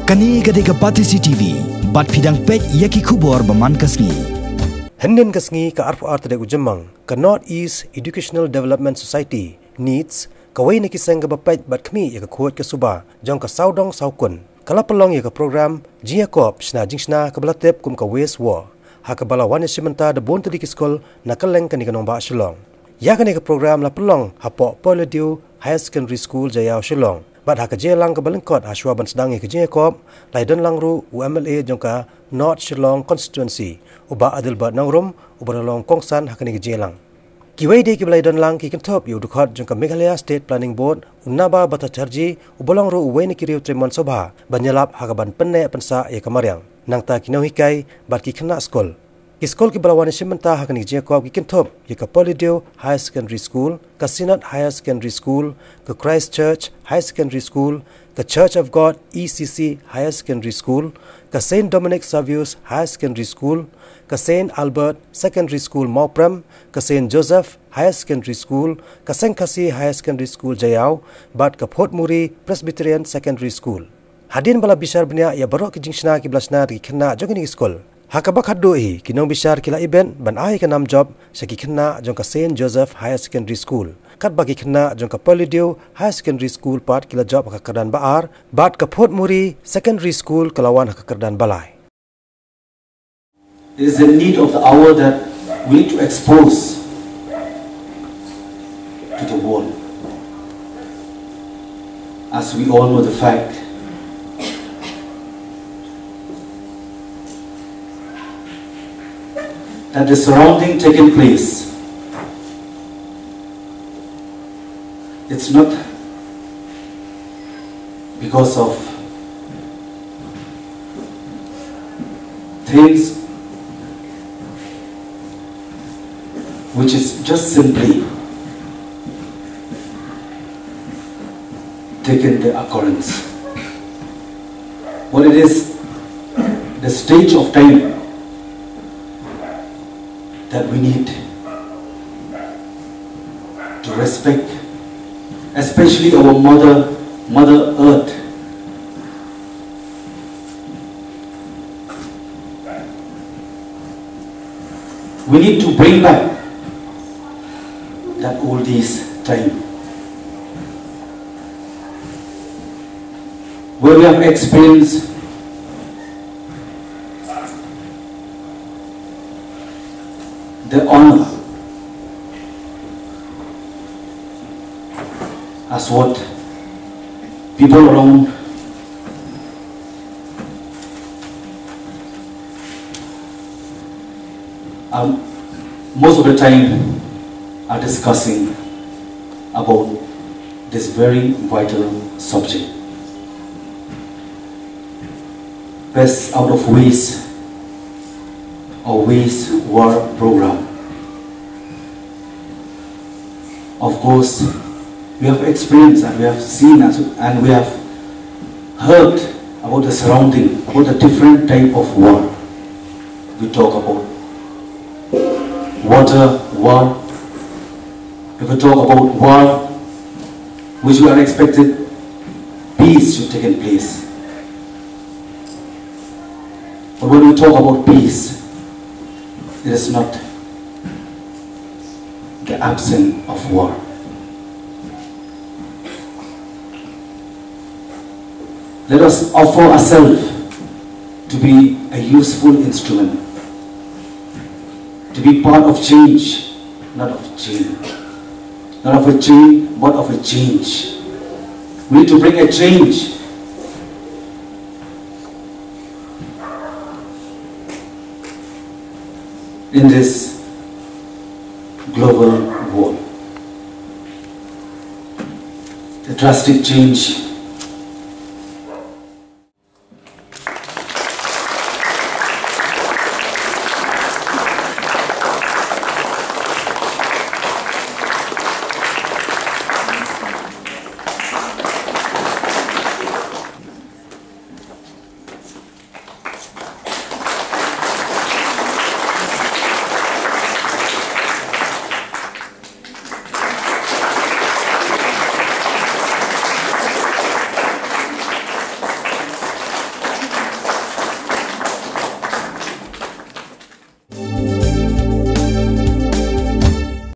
Kani gadega Patisi TV, bat pidang pej yaki kubor baman kasngi. Henden kasngi ka arpo arte ujemang ka North East Educational Development Society needs kawai na kisang ka bapej bat kami ya ka kuot ka suba jong ka saudong saukun kala pelong ya ka program Jingïakob shna jingsna ka balatep kum ka wes war Haka bala wan simenta de bon tadi kiskol na kaleng kani kanong ba Shillong ya kani ka program la pelong hapo Poladiu High Secondary School Jayau Shillong bat haka jelang ka balengkot aswa ban sedang ya ka Jingïakob lai don langru UMLA jong ka North Shillong constituency uba adil bat nangrum ubaralong kongsan hakani ka jelang kiwai de ki balai don lang ki kentop yu dukhot jong ka Meghalaya State Planning Board unaba bata charji ubolong ru uwe ni kiriu tremon sobha banyalap haka ban penne pensa ya kamaryang nang ta kinau hikai bat ki Khynnah skol ki skol ki balawan simenta hakani Jingïakob ki kentop ya ka Poladiu High Secondary School ka Sinat Higher Secondary School ka Christ Church High Secondary School ka Church of God ECC Higher Secondary School ka Saint Dominic Saviour's Higher Secondary School ka Saint Albert Secondary School Mauprem ka Saint Joseph Higher Secondary School ka Sengkasi Higher Secondary School Jayau bat ka Port Muri Presbyterian Secondary School hadin bala bishar benya ya barok ki jingsna ki blasna ki Khynnah jong ni skol haka bak haddo hi kinong bishar kila event ban ai ka nam job sa ki Khynnah jong ka Saint Joseph Higher Secondary School kat bagi Khynnah jong ka Poladiu High Secondary School part kila job ka kardan baar bat ka Port Muri Secondary School kalawan ka kardan balai. It is the need of the hour that we need to expose to the world. As we all know the fact that the surrounding taking place, it's not because of things which is just simply taken the occurrence. What it is, the stage of time that we need to respect, especially our Mother Earth. We need to bring back that oldies time where we have experienced the honor as what people around most of the time are discussing about this very vital subject. Best out of waste or waste war program. Of course, we have experienced and we have seen and we have heard about the surrounding, about the different type of war. We talk about water war. If we talk about war, which we are expected, peace should take place. But when we talk about peace, it is not the absence of war. Let us offer ourselves to be a useful instrument, to be part of change, not of change. Not of a change, but of a change. We need to bring a change. In this global world. The drastic change